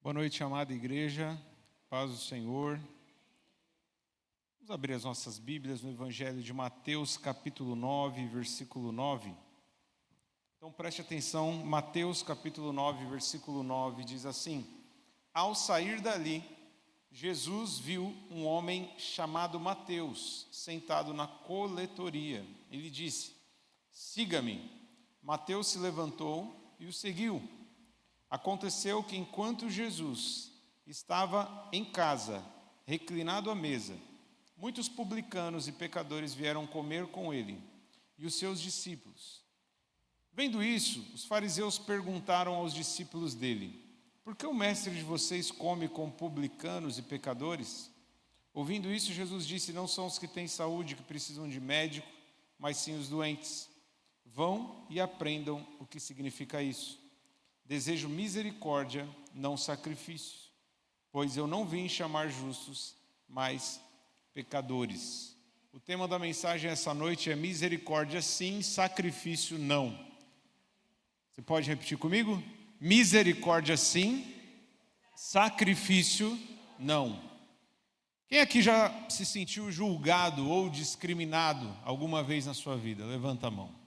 Boa noite, amada igreja, paz do Senhor. Vamos abrir as nossas Bíblias no Evangelho de Mateus, capítulo 9, versículo 9. Então preste atenção, Mateus, capítulo 9, versículo 9, diz assim: Ao sair dali, Jesus viu um homem chamado Mateus, sentado na coletoria. Ele disse: Siga-me. Mateus se levantou e o seguiu. Aconteceu que enquanto Jesus estava em casa, reclinado à mesa, muitos publicanos e pecadores vieram comer com ele e os seus discípulos. Vendo isso, os fariseus perguntaram aos discípulos dele: Por que o mestre de vocês come com publicanos e pecadores? Ouvindo isso, Jesus disse: Não são os que têm saúde que precisam de médico, mas sim os doentes. Vão e aprendam o que significa isso. Desejo misericórdia, não sacrifício, pois eu não vim chamar justos, mas pecadores. O tema da mensagem essa noite é misericórdia sim, sacrifício não. Você pode repetir comigo? Misericórdia sim, sacrifício não. Quem aqui já se sentiu julgado ou discriminado alguma vez na sua vida? Levanta a mão.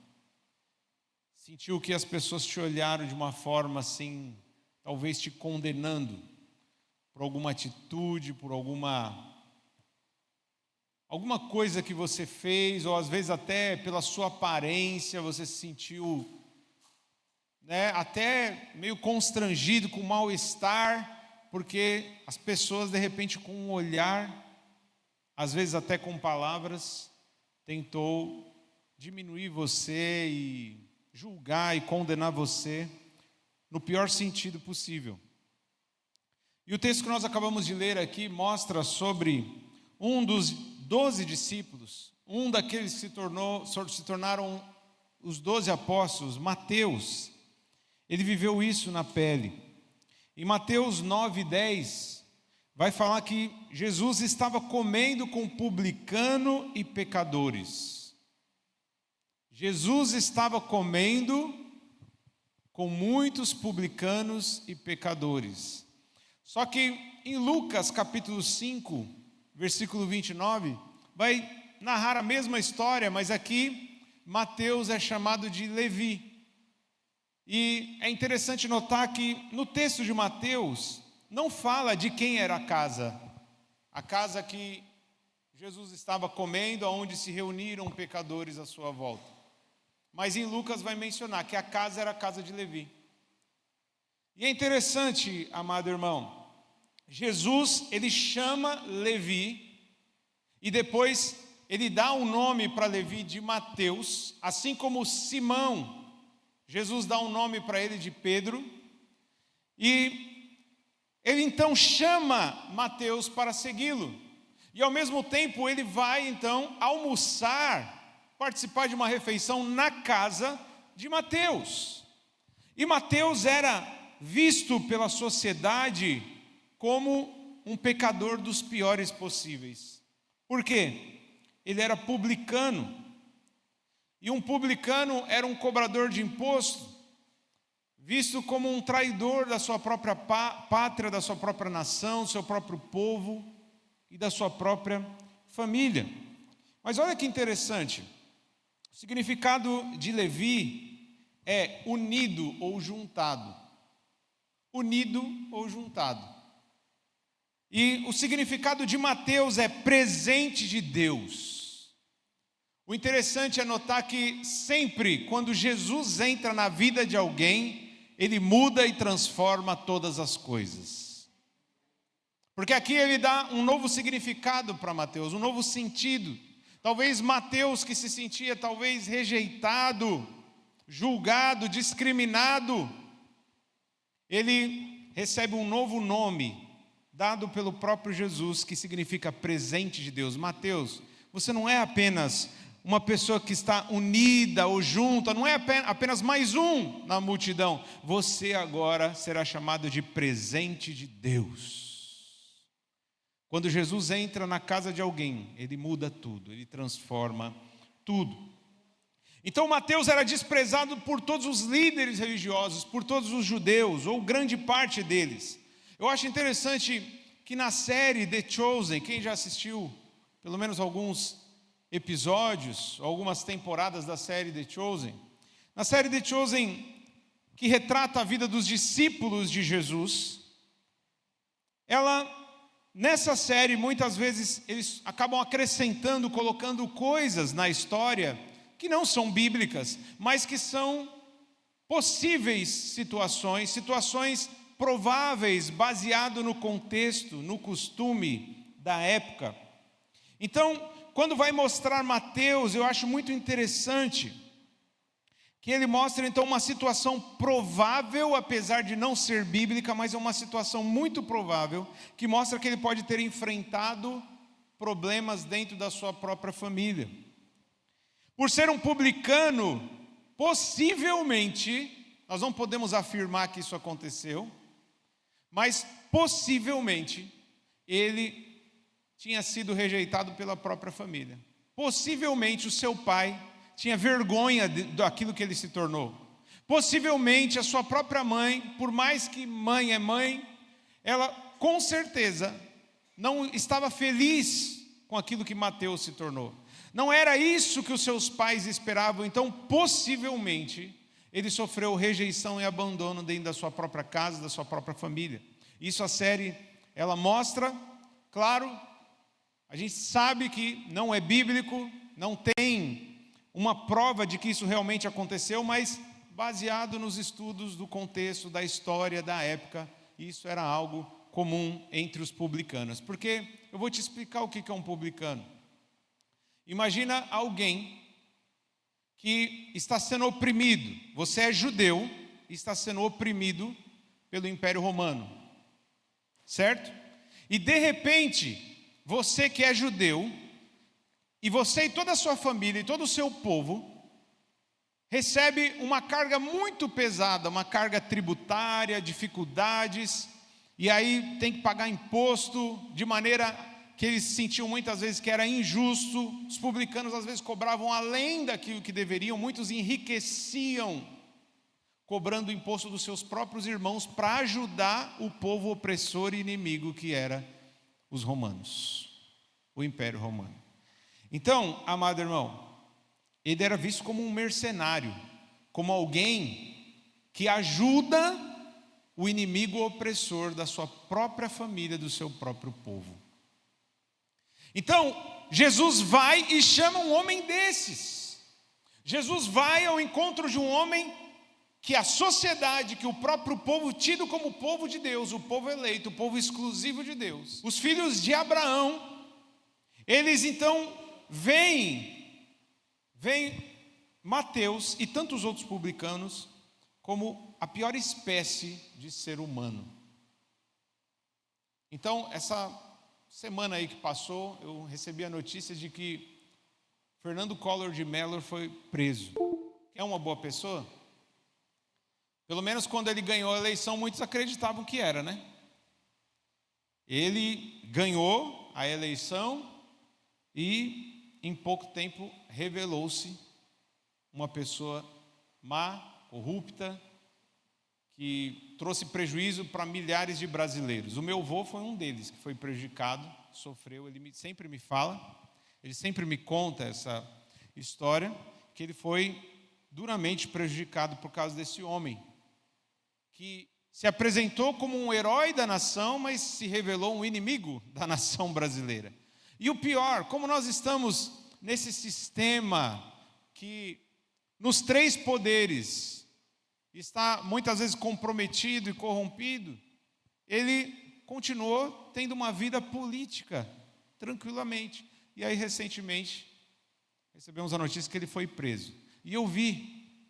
Sentiu que as pessoas te olharam de uma forma assim, talvez te condenando por alguma atitude, por alguma coisa que você fez, ou às vezes até pela sua aparência, você se sentiu até meio constrangido, com mal-estar, porque as pessoas de repente com um olhar, às vezes até com palavras, tentou diminuir você e julgar e condenar você no pior sentido possível. E o texto que nós acabamos de ler aqui mostra sobre um dos 12 discípulos, um daqueles que se tornaram os 12 apóstolos, Mateus. Ele viveu isso na pele. Em Mateus 9:10, vai falar que Jesus estava comendo com publicano e pecadores. Jesus estava comendo com muitos publicanos e pecadores. Só que em Lucas capítulo 5, versículo 29, vai narrar a mesma história, mas aqui Mateus é chamado de Levi. E é interessante notar que no texto de Mateus não fala de quem era a casa que Jesus estava comendo, onde se reuniram pecadores à sua volta. Mas em Lucas vai mencionar que a casa era a casa de Levi. E é interessante, amado irmão, Jesus, ele chama Levi, e depois ele dá um nome para Levi de Mateus, assim como Simão, Jesus dá um nome para ele de Pedro, e ele então chama Mateus para segui-lo. E ao mesmo tempo ele vai então participar de uma refeição na casa de Mateus. E Mateus era visto pela sociedade como um pecador dos piores possíveis. Por quê? Ele era publicano. E um publicano era um cobrador de imposto, visto como um traidor da sua própria pátria, da sua própria nação, do seu próprio povo e da sua própria família. Mas olha que interessante. O significado de Levi é unido ou juntado. Unido ou juntado. E o significado de Mateus é presente de Deus. O interessante é notar que sempre quando Jesus entra na vida de alguém, ele muda e transforma todas as coisas. Porque aqui ele dá um novo significado para Mateus, um novo sentido. Talvez Mateus, que se sentia talvez rejeitado, julgado, discriminado, ele recebe um novo nome, dado pelo próprio Jesus, que significa presente de Deus. Mateus, você não é apenas uma pessoa que está unida ou junta, não é apenas mais um na multidão. Você agora será chamado de presente de Deus. Quando Jesus entra na casa de alguém, ele muda tudo, ele transforma tudo. Então Mateus era desprezado por todos os líderes religiosos, por todos os judeus, ou grande parte deles. Eu acho interessante que na série The Chosen, quem já assistiu pelo menos alguns episódios, algumas temporadas da série The Chosen, na série The Chosen, que retrata a vida dos discípulos de Jesus, nessa série, muitas vezes, eles acabam acrescentando, colocando coisas na história que não são bíblicas, mas que são possíveis situações prováveis, baseado no contexto, no costume da época. Então, quando vai mostrar Mateus, eu acho muito interessante que ele mostra então uma situação provável, apesar de não ser bíblica, mas é uma situação muito provável, que mostra que ele pode ter enfrentado problemas dentro da sua própria família. Por ser um publicano, possivelmente, nós não podemos afirmar que isso aconteceu, mas possivelmente ele tinha sido rejeitado pela própria família. Possivelmente o seu pai tinha vergonha daquilo que ele se tornou. Possivelmente a sua própria mãe, por mais que mãe é mãe, ela com certeza não estava feliz com aquilo que Mateus se tornou. Não era isso que os seus pais esperavam, então possivelmente ele sofreu rejeição e abandono dentro da sua própria casa, da sua própria família. Isso a série, ela mostra, claro, a gente sabe que não é bíblico, não tem uma prova de que isso realmente aconteceu, mas baseado nos estudos do contexto, da história, da época, isso era algo comum entre os publicanos. Porque eu vou te explicar o que é um publicano. Imagina alguém que está sendo oprimido. Você é judeu e está sendo oprimido pelo Império Romano, certo? E de repente, você que é judeu, e você e toda a sua família e todo o seu povo recebe uma carga muito pesada, uma carga tributária, dificuldades, e aí tem que pagar imposto de maneira que eles sentiam muitas vezes que era injusto. Os publicanos às vezes cobravam além daquilo que deveriam, muitos enriqueciam cobrando o imposto dos seus próprios irmãos para ajudar o povo opressor e inimigo que era os romanos, o Império Romano. Então, amado irmão, ele era visto como um mercenário, como alguém que ajuda o inimigo opressor da sua própria família, do seu próprio povo. Então, Jesus vai e chama um homem desses. Jesus vai ao encontro de um homem que a sociedade, que o próprio povo, tido como povo de Deus, o povo eleito, o povo exclusivo de Deus, os filhos de Abraão, eles então vem Mateus e tantos outros publicanos como a pior espécie de ser humano. Então, essa semana aí que passou, eu recebi a notícia de que Fernando Collor de Mello foi preso. É uma boa pessoa? Pelo menos quando ele ganhou a eleição, muitos acreditavam que era, né? Ele ganhou a eleição e em pouco tempo revelou-se uma pessoa má, corrupta, que trouxe prejuízo para milhares de brasileiros. O meu avô foi um deles que foi prejudicado, sofreu. Ele sempre me fala, ele sempre me conta essa história, que ele foi duramente prejudicado por causa desse homem, que se apresentou como um herói da nação, mas se revelou um inimigo da nação brasileira. E o pior, como nós estamos nesse sistema que nos três poderes está muitas vezes comprometido e corrompido, ele continuou tendo uma vida política tranquilamente. E aí recentemente recebemos a notícia que ele foi preso. E eu vi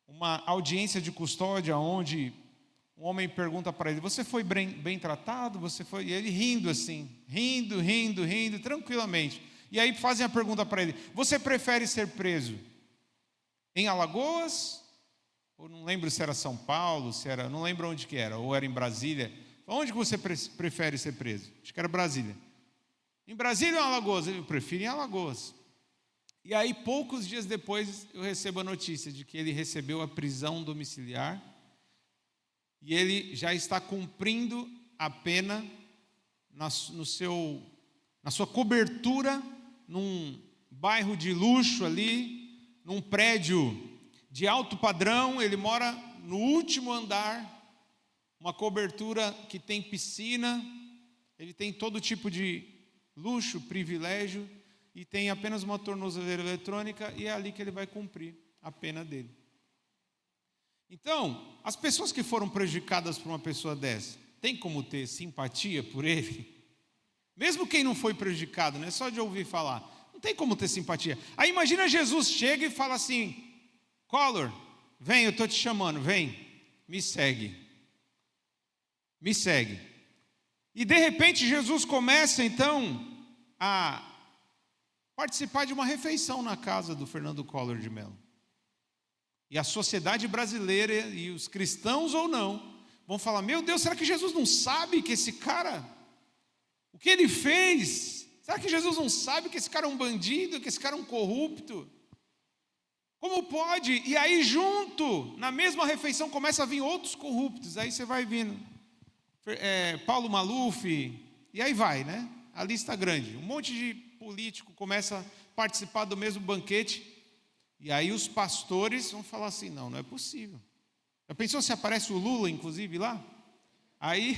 uma audiência de custódia onde um homem pergunta para ele: você foi bem tratado? Você foi? E ele rindo assim, rindo, tranquilamente. E aí fazem a pergunta para ele: você prefere ser preso em Alagoas? Ou não lembro se era São Paulo, não lembro onde que era, ou era em Brasília. Onde que você prefere ser preso? Acho que era Brasília. Em Brasília ou em Alagoas? Eu prefiro em Alagoas. E aí, poucos dias depois, eu recebo a notícia de que ele recebeu a prisão domiciliar e ele já está cumprindo a pena na sua cobertura, num bairro de luxo ali, num prédio de alto padrão. Ele mora no último andar, uma cobertura que tem piscina, ele tem todo tipo de luxo, privilégio, e tem apenas uma tornozeleira eletrônica, e é ali que ele vai cumprir a pena dele. Então, as pessoas que foram prejudicadas por uma pessoa dessa, tem como ter simpatia por ele? Mesmo quem não foi prejudicado, né? Só de ouvir falar, não tem como ter simpatia. Aí imagina Jesus chega e fala assim: Collor, vem, eu estou te chamando, vem, me segue. Me segue. E de repente Jesus começa então a participar de uma refeição na casa do Fernando Collor de Mello. E a sociedade brasileira, e os cristãos ou não, vão falar: meu Deus, será que Jesus não sabe que esse cara, o que ele fez? Será que Jesus não sabe que esse cara é um bandido, que esse cara é um corrupto? Como pode? E aí junto, na mesma refeição, começa a vir outros corruptos. Aí você vai vindo, Paulo Maluf, e aí vai, né? A lista grande. Um monte de político começa a participar do mesmo banquete. E aí os pastores vão falar assim: não é possível. Já pensou se aparece o Lula, inclusive, lá? Aí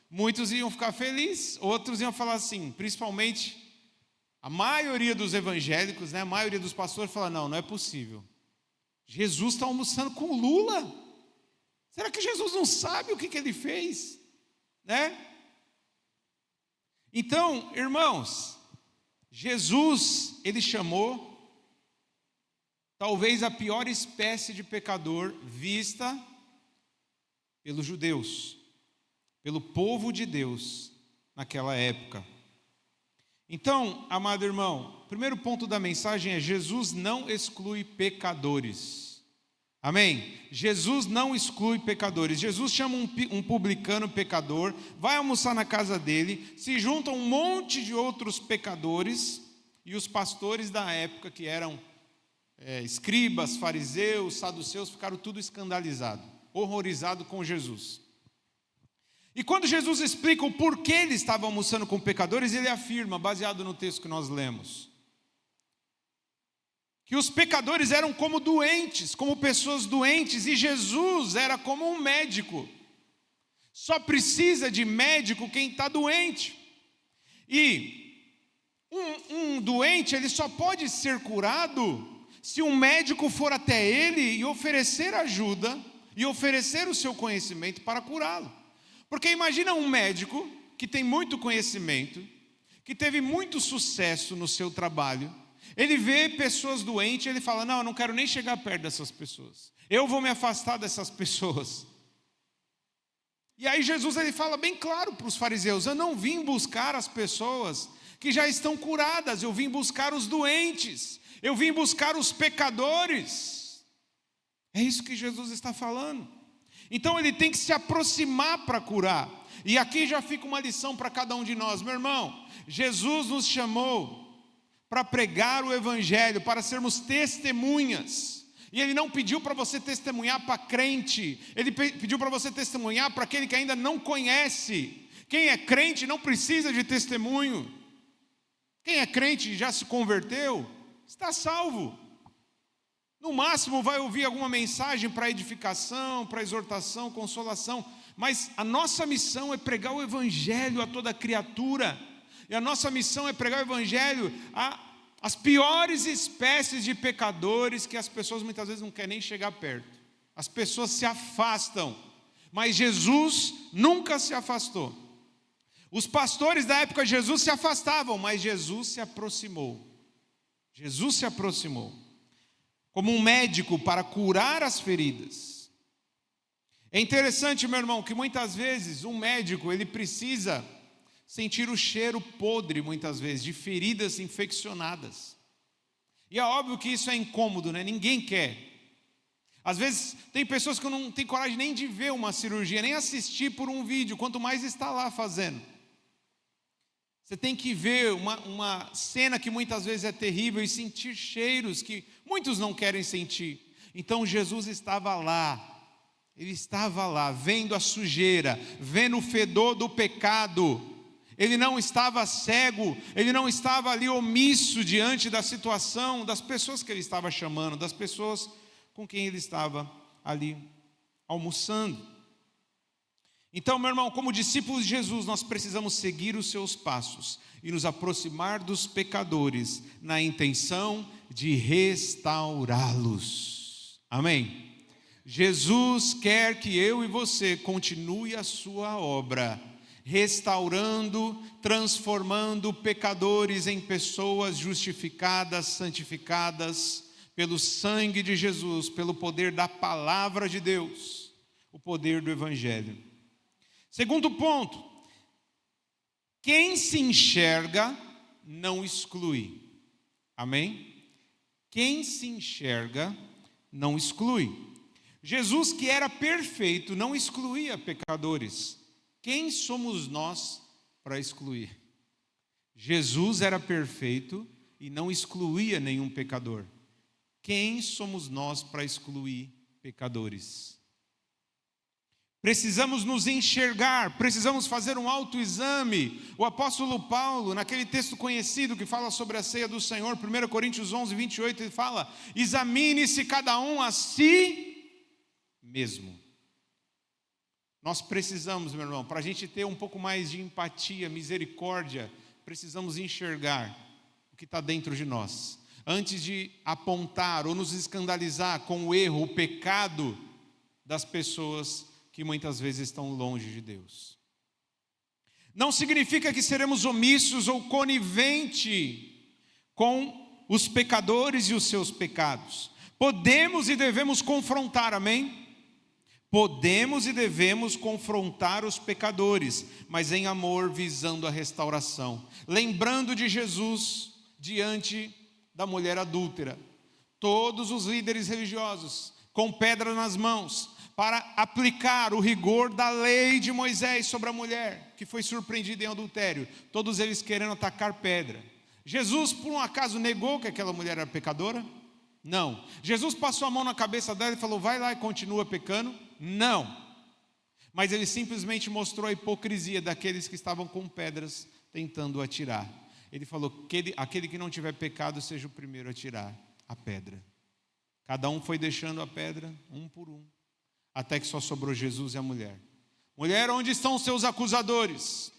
muitos iam ficar felizes, outros iam falar assim, principalmente a maioria dos evangélicos, né, a maioria dos pastores fala: não é possível. Jesus está almoçando com o Lula. Será que Jesus não sabe o que ele fez? Né? Então, irmãos, Jesus, ele chamou talvez a pior espécie de pecador vista pelos judeus, pelo povo de Deus naquela época. Então, amado irmão, o primeiro ponto da mensagem é: Jesus não exclui pecadores. Amém? Jesus não exclui pecadores. Jesus chama um publicano pecador, vai almoçar na casa dele, se juntam um monte de outros pecadores, e os pastores da época, que eram escribas, fariseus, saduceus, ficaram tudo escandalizados, horrorizados com Jesus. E quando Jesus explica o porquê ele estava almoçando com pecadores, ele afirma, baseado no texto que nós lemos, que os pecadores eram como doentes, como pessoas doentes, e Jesus era como um médico. Só precisa de médico quem está doente. E um doente, ele só pode ser curado se um médico for até ele e oferecer ajuda, e oferecer o seu conhecimento para curá-lo. Porque imagina um médico que tem muito conhecimento, que teve muito sucesso no seu trabalho, ele vê pessoas doentes, ele fala: não, eu não quero nem chegar perto dessas pessoas, eu vou me afastar dessas pessoas. E aí Jesus, ele fala bem claro para os fariseus: eu não vim buscar as pessoas que já estão curadas, eu vim buscar os doentes, eu vim buscar os pecadores. É isso que Jesus está falando. Então ele tem que se aproximar para curar. E aqui já fica uma lição para cada um de nós, meu irmão. Jesus nos chamou para pregar o evangelho, para sermos testemunhas. E ele não pediu para você testemunhar para crente, ele pediu para você testemunhar para aquele que ainda não conhece. Quem é crente não precisa de testemunho. Quem é crente e já se converteu, está salvo. No máximo vai ouvir alguma mensagem para edificação, para exortação, consolação. Mas a nossa missão é pregar o evangelho a toda criatura. E a nossa missão é pregar o evangelho às piores espécies de pecadores, que as pessoas muitas vezes não querem nem chegar perto. As pessoas se afastam. Mas Jesus nunca se afastou. Os pastores da época de Jesus se afastavam, mas Jesus se aproximou. Jesus se aproximou como um médico para curar as feridas. É interessante, meu irmão, que muitas vezes um médico, ele precisa sentir o cheiro podre, muitas vezes, de feridas infeccionadas. E é óbvio que isso é incômodo, né? Ninguém quer. Às vezes tem pessoas que não têm coragem nem de ver uma cirurgia, nem assistir por um vídeo, quanto mais estar lá fazendo. Você tem que ver uma cena que muitas vezes é terrível e sentir cheiros que muitos não querem sentir. Então Jesus estava lá, Ele estava lá, vendo a sujeira, vendo o fedor do pecado. Ele não estava cego, ele não estava ali omisso diante da situação, das pessoas que ele estava chamando, das pessoas com quem ele estava ali almoçando. Então, meu irmão, como discípulos de Jesus, nós precisamos seguir os seus passos e nos aproximar dos pecadores na intenção de restaurá-los. Amém? Jesus quer que eu e você continue a sua obra, restaurando, transformando pecadores em pessoas justificadas, santificadas pelo sangue de Jesus, pelo poder da palavra de Deus, o poder do Evangelho. Segundo ponto, quem se enxerga não exclui. Amém? Quem se enxerga não exclui. Jesus, que era perfeito, não excluía pecadores. Quem somos nós para excluir? Jesus era perfeito e não excluía nenhum pecador. Quem somos nós para excluir pecadores? Precisamos nos enxergar, precisamos fazer um autoexame. O apóstolo Paulo, naquele texto conhecido que fala sobre a ceia do Senhor, 1 Coríntios 11, 28, ele fala: examine-se cada um a si mesmo. Nós precisamos, meu irmão, para a gente ter um pouco mais de empatia, misericórdia, precisamos enxergar o que está dentro de nós, antes de apontar ou nos escandalizar com o erro, o pecado das pessoas que muitas vezes estão longe de Deus. Não significa que seremos omissos ou coniventes com os pecadores e os seus pecados. Podemos e devemos confrontar, amém? Podemos e devemos confrontar os pecadores, mas em amor, visando a restauração. Lembrando de Jesus diante da mulher adúltera. Todos os líderes religiosos com pedra nas mãos para aplicar o rigor da lei de Moisés sobre a mulher que foi surpreendida em adultério. Todos eles querendo atacar pedra. Jesus, por um acaso, negou que aquela mulher era pecadora? Não. Jesus passou a mão na cabeça dela e falou: vai lá e continua pecando? Não. Mas ele simplesmente mostrou a hipocrisia daqueles que estavam com pedras tentando atirar. Ele falou que aquele que não tiver pecado seja o primeiro a tirar a pedra. Cada um foi deixando a pedra, um por um, até que só sobrou Jesus e a mulher. Mulher, onde estão os seus acusadores?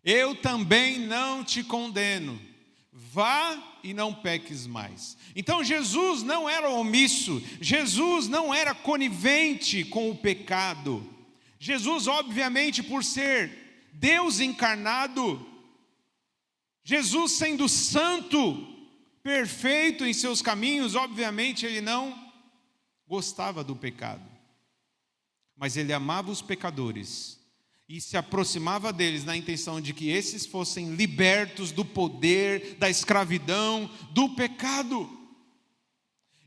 Eu também não te condeno. Vá e não peques mais. Então Jesus não era omisso, Jesus não era conivente com o pecado. Jesus, obviamente, por ser Deus encarnado, Jesus sendo santo, perfeito em seus caminhos, obviamente ele não gostava do pecado. Mas ele amava os pecadores e se aproximava deles na intenção de que esses fossem libertos do poder, da escravidão, do pecado.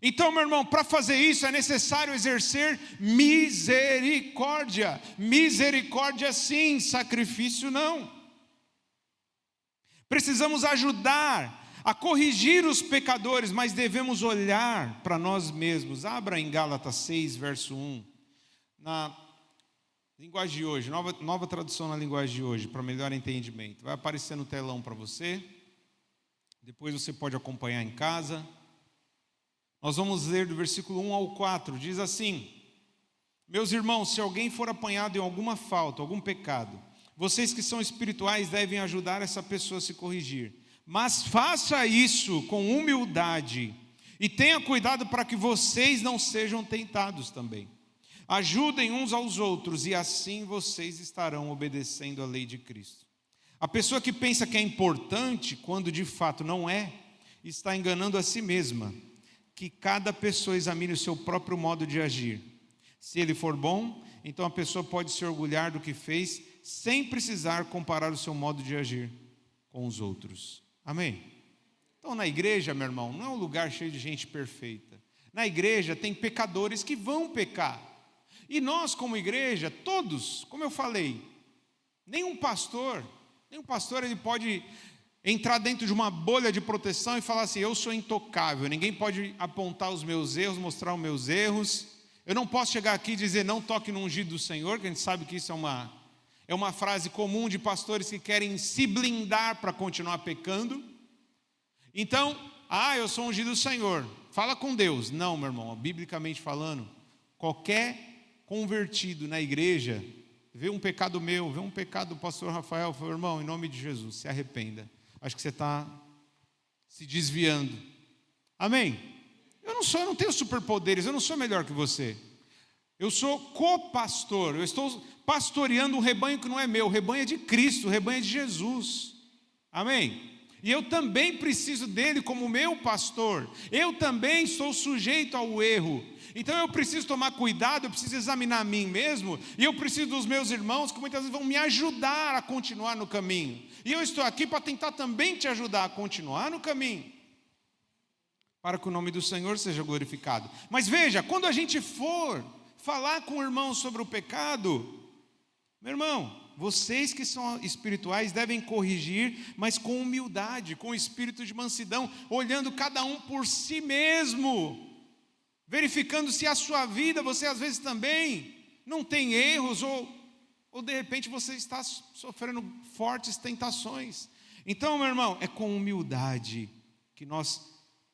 Então, meu irmão, para fazer isso é necessário exercer misericórdia. Misericórdia sim, sacrifício não. Precisamos ajudar a corrigir os pecadores, mas devemos olhar para nós mesmos. Abra em Gálatas 6, verso 1. Na linguagem de hoje, nova tradução na linguagem de hoje, para melhor entendimento. Vai aparecer no telão para você. Depois você pode acompanhar em casa. Nós vamos ler do versículo 1 ao 4. Diz assim: meus irmãos, se alguém for apanhado em alguma falta, algum pecado, vocês que são espirituais devem ajudar essa pessoa a se corrigir. Mas faça isso com humildade e tenha cuidado para que vocês não sejam tentados também. Ajudem uns aos outros e assim vocês estarão obedecendo a lei de Cristo. A pessoa que pensa que é importante, quando de fato não é, está enganando a si mesma. Que cada pessoa examine o seu próprio modo de agir. Se ele for bom, então a pessoa pode se orgulhar do que fez, sem precisar comparar o seu modo de agir com os outros. Amém? Então na igreja, meu irmão, não é um lugar cheio de gente perfeita. Na igreja tem pecadores que vão pecar. E nós como igreja, todos, como eu falei, nenhum pastor ele pode entrar dentro de uma bolha de proteção e falar assim: eu sou intocável, ninguém pode apontar os meus erros, mostrar os meus erros, Eu não posso chegar aqui e dizer, não toque no ungido do Senhor, que a gente sabe que isso é uma frase comum de pastores que querem se blindar para continuar pecando. Então, eu sou ungido do Senhor, fala com Deus. Não, meu irmão, biblicamente falando, qualquer convertido na igreja, vê um pecado meu, vê um pecado do pastor Rafael, fala, irmão, em nome de Jesus, se arrependa. Acho que você está se desviando. Amém? Eu não tenho superpoderes, eu não sou melhor que você. Eu sou co-pastor, eu estou pastoreando um rebanho que não é meu, o rebanho é de Cristo, o rebanho é de Jesus. Amém? E eu também preciso dele como meu pastor. Eu também sou sujeito ao erro. Então eu preciso tomar cuidado, eu preciso examinar a mim mesmo. E eu preciso dos meus irmãos que muitas vezes vão me ajudar a continuar no caminho. E eu estou aqui para tentar também te ajudar a continuar no caminho, para que o nome do Senhor seja glorificado. Mas veja, quando a gente for falar com o irmão sobre o pecado, meu irmão, vocês que são espirituais devem corrigir, mas com humildade, com espírito de mansidão, olhando cada um por si mesmo, verificando se a sua vida, você às vezes também não tem erros, ou de repente você está sofrendo fortes tentações. Então, meu irmão, é com humildade que nós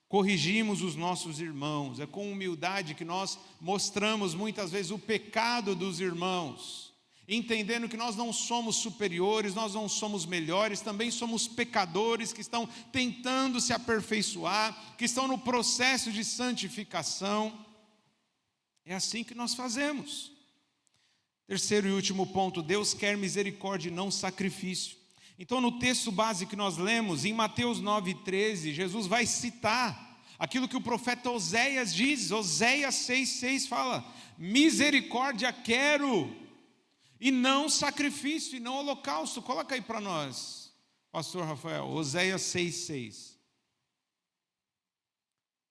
corrigimos os nossos irmãos, é com humildade que nós mostramos muitas vezes o pecado dos irmãos, entendendo que nós não somos superiores, nós não somos melhores, também somos pecadores que estão tentando se aperfeiçoar, que estão no processo de santificação. É assim que nós fazemos. Terceiro e último ponto, Deus quer misericórdia e não sacrifício. Então, no texto base que nós lemos, em Mateus 9,13, Jesus vai citar aquilo que o profeta Oséias diz. Oséias 6,6 fala: misericórdia quero, e não sacrifício, e não holocausto. Coloca aí para nós, pastor Rafael, Oséias 6,6.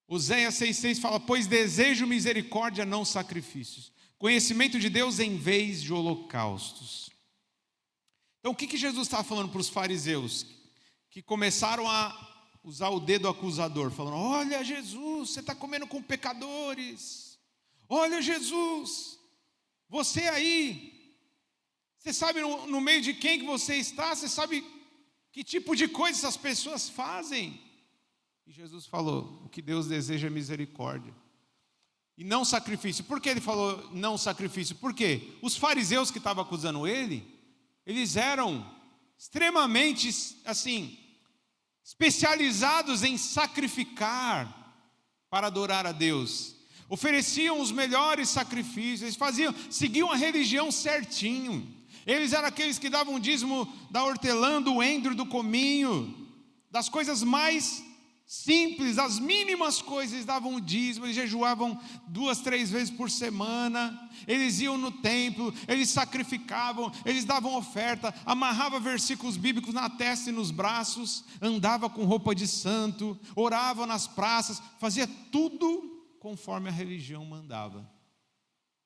Oséias 6,6 fala: pois desejo misericórdia, não sacrifícios, conhecimento de Deus em vez de holocaustos. Então o que Jesus está falando para os fariseus, que começaram a usar o dedo acusador, falando: olha Jesus, você está comendo com pecadores, olha Jesus, você aí, você sabe no meio de quem que você está, você sabe que tipo de coisa essas pessoas fazem. E Jesus falou: o que Deus deseja é misericórdia e não sacrifício. Por que ele falou não sacrifício? Porque os fariseus que estavam acusando ele, eles eram extremamente, assim, especializados em sacrificar para adorar a Deus. Ofereciam os melhores sacrifícios, eles seguiam a religião certinho. Eles eram aqueles que davam dízimo da hortelã, do endro, do cominho, das coisas mais simples, as mínimas coisas. Eles davam o dízimo, eles jejuavam 2, 3 vezes por semana, eles iam no templo, eles sacrificavam, eles davam oferta, amarravam versículos bíblicos na testa e nos braços, andava com roupa de santo, orava nas praças, fazia tudo conforme a religião mandava.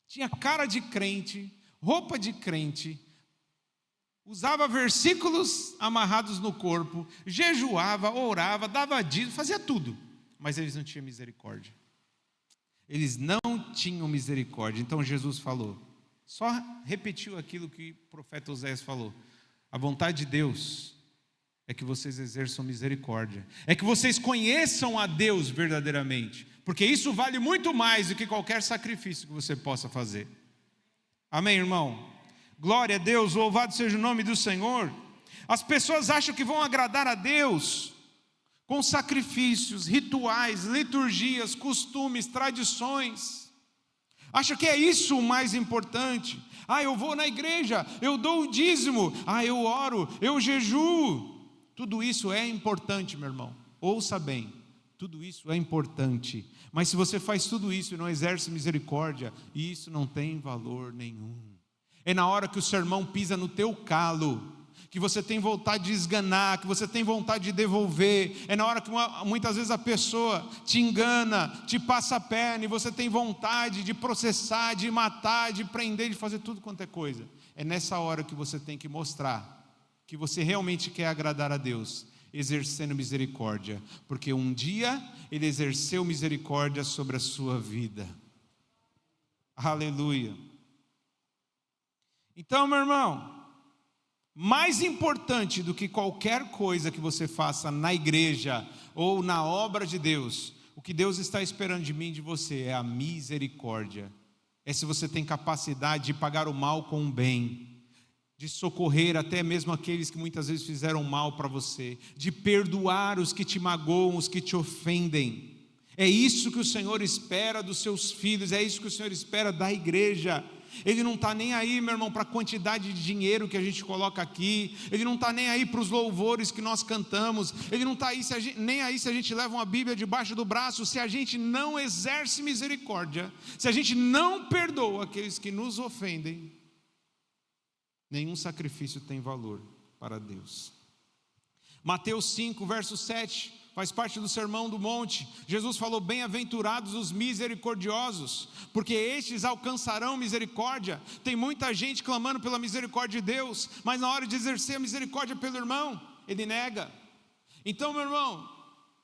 Tinha cara de crente, roupa de crente, usava versículos amarrados no corpo, jejuava, orava, dava dízimo, fazia tudo, mas eles não tinham misericórdia. Eles não tinham misericórdia. Então Jesus falou, só repetiu aquilo que o profeta Oséias falou: a vontade de Deus é que vocês exerçam misericórdia, é que vocês conheçam a Deus verdadeiramente, porque isso vale muito mais do que qualquer sacrifício que você possa fazer. Amém, irmão? Glória a Deus, louvado seja o nome do Senhor. As pessoas acham que vão agradar a Deus com sacrifícios, rituais, liturgias, costumes, tradições. Acham que é isso o mais importante. Eu vou na igreja, eu dou o dízimo, eu oro, eu jejuo. Tudo isso é importante, meu irmão. Ouça bem, tudo isso é importante. Mas se você faz tudo isso e não exerce misericórdia, isso não tem valor nenhum. É na hora que o sermão pisa no teu calo, que você tem vontade de esganar, que você tem vontade de devolver. É na hora que muitas vezes a pessoa te engana, te passa a perna, e você tem vontade de processar, de matar, de prender, de fazer tudo quanto é coisa. É nessa hora que você tem que mostrar que você realmente quer agradar a Deus, exercendo misericórdia, porque um dia Ele exerceu misericórdia sobre a sua vida. Aleluia. Então, meu irmão, mais importante do que qualquer coisa que você faça na igreja ou na obra de Deus, o que Deus está esperando de mim e de você é a misericórdia. É se você tem capacidade de pagar o mal com o bem, de socorrer até mesmo aqueles que muitas vezes fizeram mal para você, de perdoar os que te magoam, os que te ofendem. É isso que o Senhor espera dos seus filhos, é isso que o Senhor espera da igreja. Ele não está nem aí, meu irmão, para a quantidade de dinheiro que a gente coloca aqui. Ele não está nem aí para os louvores que nós cantamos. Ele não está aí nem aí se a gente leva uma Bíblia debaixo do braço. Se a gente não exerce misericórdia, se a gente não perdoa aqueles que nos ofendem, nenhum sacrifício tem valor para Deus. Mateus 5, verso 7, faz parte do Sermão do Monte. Jesus falou: bem-aventurados os misericordiosos, porque estes alcançarão misericórdia. Tem muita gente clamando pela misericórdia de Deus, mas na hora de exercer a misericórdia pelo irmão, ele nega. Então, meu irmão,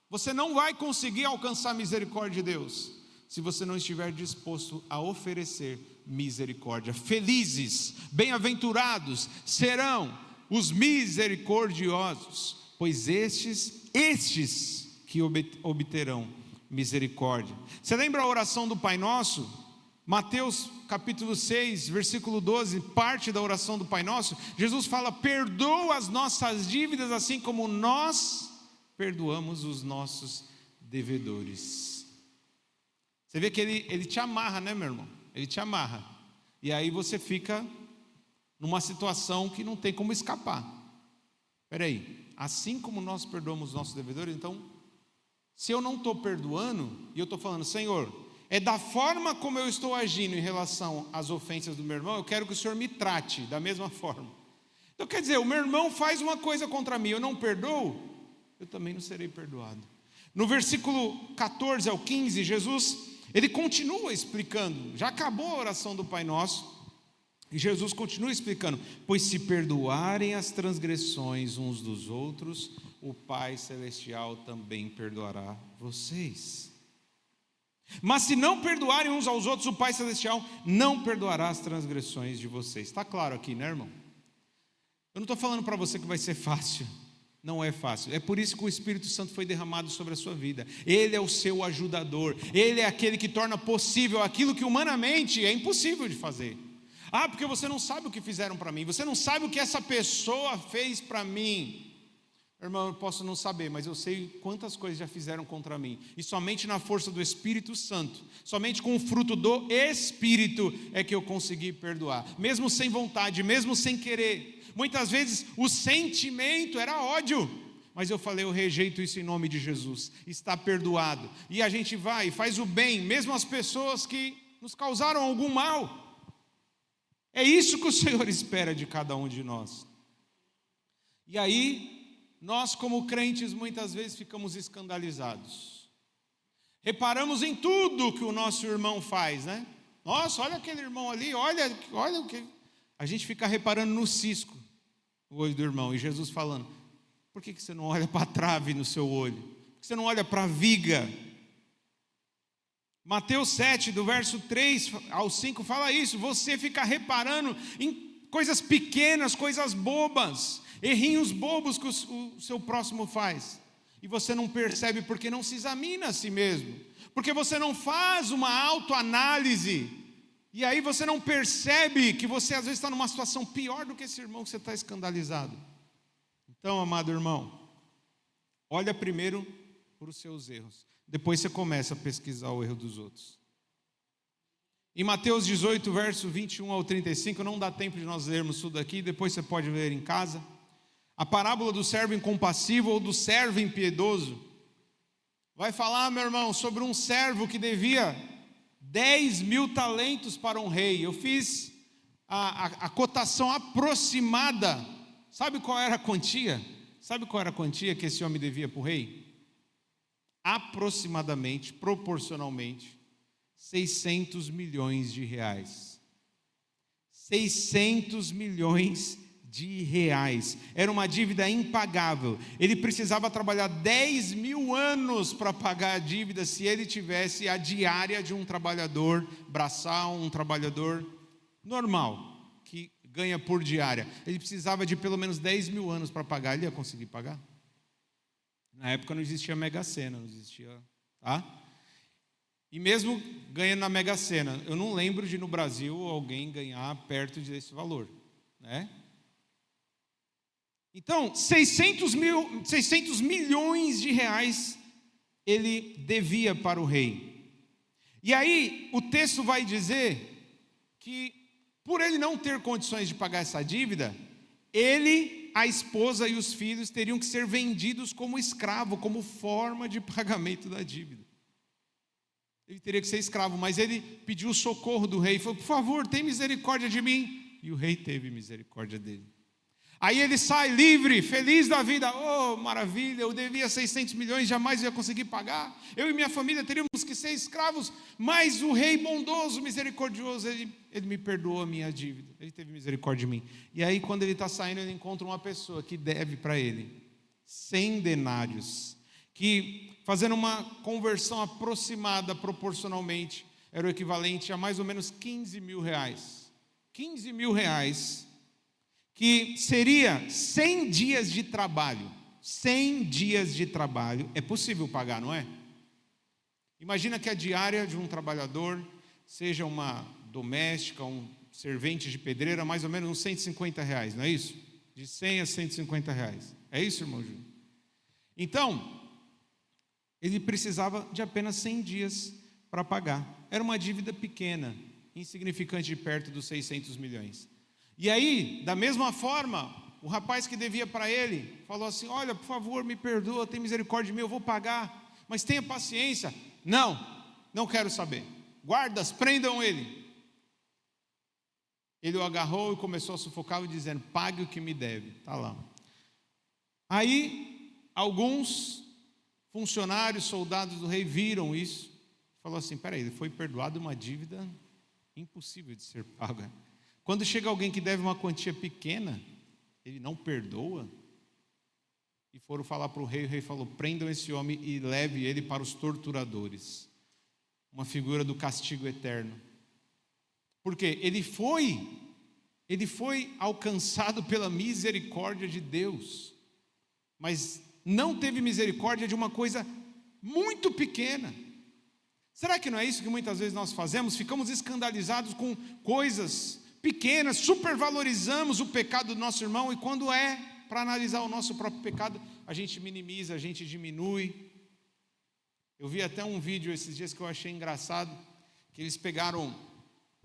você não vai conseguir alcançar a misericórdia de Deus se você não estiver disposto a oferecer misericórdia. Felizes, bem-aventurados serão os misericordiosos, pois estes que obterão misericórdia. Você lembra a oração do Pai Nosso? Mateus capítulo 6, versículo 12, parte da oração do Pai Nosso. Jesus fala: perdoa as nossas dívidas assim como nós perdoamos os nossos devedores. Você vê que ele te amarra, né, meu irmão? Ele te amarra. E aí você fica numa situação que não tem como escapar. Espera aí. Assim como nós perdoamos os nossos devedores, então, se eu não estou perdoando, e eu estou falando: Senhor, é da forma como eu estou agindo em relação às ofensas do meu irmão, eu quero que o Senhor me trate da mesma forma. Então quer dizer, o meu irmão faz uma coisa contra mim, eu não perdoo, eu também não serei perdoado. No versículo 14 ao 15, Jesus, ele continua explicando, já acabou a oração do Pai Nosso, e Jesus continua explicando: pois se perdoarem as transgressões uns dos outros, o Pai Celestial também perdoará vocês. Mas se não perdoarem uns aos outros, o Pai Celestial não perdoará as transgressões de vocês. Está claro aqui, né, irmão? Eu não estou falando para você que vai ser fácil. Não é fácil. É por isso que o Espírito Santo foi derramado sobre a sua vida. Ele é o seu ajudador. Ele é aquele que torna possível aquilo que humanamente é impossível de fazer. Ah, porque você não sabe o que fizeram para mim. Você não sabe o que essa pessoa fez para mim. Irmão, eu posso não saber, mas eu sei quantas coisas já fizeram contra mim. E somente na força do Espírito Santo, somente com o fruto do Espírito é que eu consegui perdoar. Mesmo sem vontade, mesmo sem querer. Muitas vezes o sentimento era ódio. Mas eu falei: eu rejeito isso em nome de Jesus. Está perdoado. E a gente vai e faz o bem, mesmo as pessoas que nos causaram algum mal. É isso que o Senhor espera de cada um de nós. E aí, nós como crentes muitas vezes ficamos escandalizados. Reparamos em tudo que o nosso irmão faz, né? Nossa, olha aquele irmão ali, olha o que... A gente fica reparando no cisco, no olho do irmão. E Jesus falando: por que você não olha para a trave no seu olho? Por que você não olha para a viga? Mateus 7, do verso 3 ao 5, fala isso. Você fica reparando em coisas pequenas, coisas bobas, errinhos bobos que o seu próximo faz. E você não percebe porque não se examina a si mesmo. Porque você não faz uma autoanálise. E aí você não percebe que você às vezes está numa situação pior do que esse irmão que você está escandalizado. Então, amado irmão, olha primeiro para os seus erros. Depois você começa a pesquisar o erro dos outros. Em Mateus 18, verso 21 ao 35, não dá tempo de nós lermos tudo aqui, depois você pode ler em casa. A parábola do servo incompassível ou do servo impiedoso. Vai falar, meu irmão, sobre um servo que devia 10.000 talentos para um rei. Eu fiz a cotação aproximada. Sabe qual era a quantia? Sabe qual era a quantia que esse homem devia para o rei? Aproximadamente, proporcionalmente, 600 milhões de reais. 600 milhões de reais. Era uma dívida impagável. Ele precisava trabalhar 10 mil anos para pagar a dívida se ele tivesse a diária de um trabalhador braçal, um trabalhador normal, que ganha por diária. Ele precisava de pelo menos 10 mil anos para pagar. Ele ia conseguir pagar? Na época não existia Mega Sena, não existia, tá? E mesmo ganhando na Mega Sena, eu não lembro de no Brasil alguém ganhar perto desse valor, né? Então, 600 milhões de reais ele devia para o rei. E aí, o texto vai dizer que, por ele não ter condições de pagar essa dívida, ele, a esposa e os filhos teriam que ser vendidos como escravo, como forma de pagamento da dívida. Ele teria que ser escravo, mas ele pediu o socorro do rei, falou: por favor, tem misericórdia de mim. E o rei teve misericórdia dele. Aí ele sai livre, feliz da vida. Oh, maravilha, eu devia 600 milhões, jamais ia conseguir pagar. Eu e minha família teríamos que ser escravos, mas o rei bondoso, misericordioso, ele me perdoou a minha dívida. Ele teve misericórdia de mim. E aí, quando ele está saindo, ele encontra uma pessoa que deve para ele 100 denários, que, fazendo uma conversão aproximada proporcionalmente, era o equivalente a mais ou menos 15 mil reais. 15 mil reais, que seria 100 dias de trabalho. 100 dias de trabalho, é possível pagar, não é? Imagina que a diária de um trabalhador, seja uma doméstica, um servente de pedreira, mais ou menos uns 150 reais, não é isso? De 100 a 150 reais. É isso, irmão Júlio? Então, ele precisava de apenas 100 dias para pagar. Era uma dívida pequena, insignificante, perto dos 600 milhões. E aí, da mesma forma, o rapaz que devia para ele, falou assim: olha, por favor, me perdoa, tem misericórdia de mim, eu vou pagar, mas tenha paciência. Não quero saber. Guardas, prendam ele. Ele o agarrou e começou a sufocá-lo, dizendo: pague o que me deve. Está lá. Aí, alguns funcionários, soldados do rei viram isso, falou assim: peraí, ele foi perdoado uma dívida impossível de ser paga. Quando chega alguém que deve uma quantia pequena, ele não perdoa. E foram falar para o rei falou: prendam esse homem e leve ele para os torturadores. Uma figura do castigo eterno. Porque ele foi alcançado pela misericórdia de Deus, mas não teve misericórdia de uma coisa muito pequena. Será que não é isso que muitas vezes nós fazemos? Ficamos escandalizados com coisas pequenas, supervalorizamos o pecado do nosso irmão, e quando é para analisar o nosso próprio pecado, a gente minimiza, a gente diminui. Eu vi até um vídeo esses dias que eu achei engraçado, que eles pegaram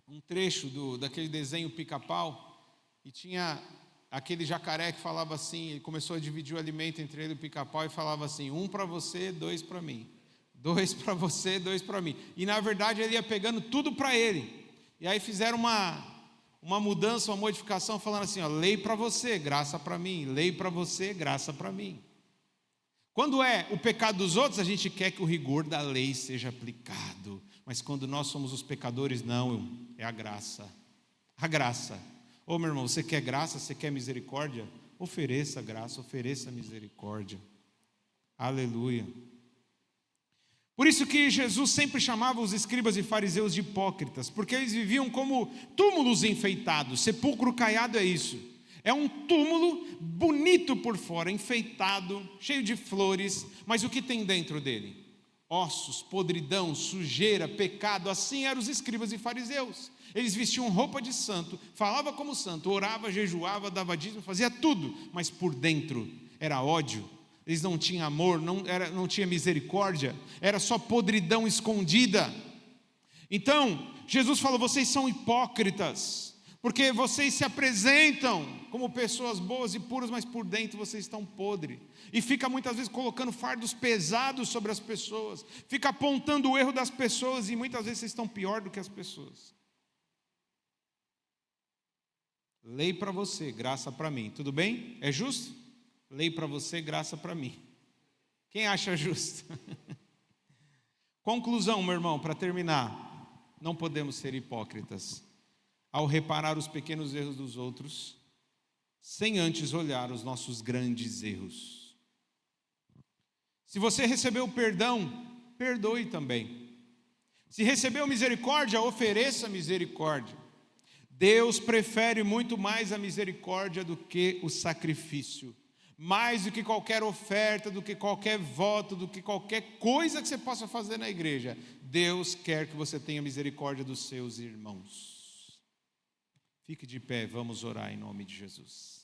um trecho daquele desenho Pica-Pau, e tinha aquele jacaré que falava assim, ele começou a dividir o alimento entre ele e o Pica-Pau, e falava assim: 1 para você, 2 para mim, 2 para você, 2 para mim. E na verdade ele ia pegando tudo para ele. E aí fizeram uma mudança, uma modificação, falando assim: ó, lei para você, graça para mim, lei para você, graça para mim. Quando é o pecado dos outros, a gente quer que o rigor da lei seja aplicado, mas quando nós somos os pecadores, não, é a graça. A graça. Ô meu irmão, você quer graça, você quer misericórdia? Ofereça graça, ofereça misericórdia. Aleluia. Por isso que Jesus sempre chamava os escribas e fariseus de hipócritas, porque eles viviam como túmulos enfeitados. Sepulcro caiado é isso. É um túmulo bonito por fora, enfeitado, cheio de flores, mas o que tem dentro dele? Ossos, podridão, sujeira, pecado. Assim eram os escribas e fariseus. Eles vestiam roupa de santo, falava como santo, orava, jejuava, dava dízimo, fazia tudo, mas por dentro era ódio. Eles não tinham amor, não tinha misericórdia, era só podridão escondida. Então, Jesus falou: vocês são hipócritas, porque vocês se apresentam como pessoas boas e puras, mas por dentro vocês estão podres. E fica muitas vezes colocando fardos pesados sobre as pessoas, fica apontando o erro das pessoas, e muitas vezes vocês estão pior do que as pessoas. Lei para você, graça para mim, tudo bem? É justo? Lei para você, graça para mim. Quem acha justo? Conclusão, meu irmão, para terminar: não podemos ser hipócritas. Ao reparar os pequenos erros dos outros, sem antes olhar os nossos grandes erros. Se você recebeu perdão, perdoe também. Se recebeu misericórdia, ofereça misericórdia. Deus prefere muito mais a misericórdia do que o sacrifício. Mais do que qualquer oferta, do que qualquer voto, do que qualquer coisa que você possa fazer na igreja. Deus quer que você tenha misericórdia dos seus irmãos. Fique de pé, vamos orar em nome de Jesus.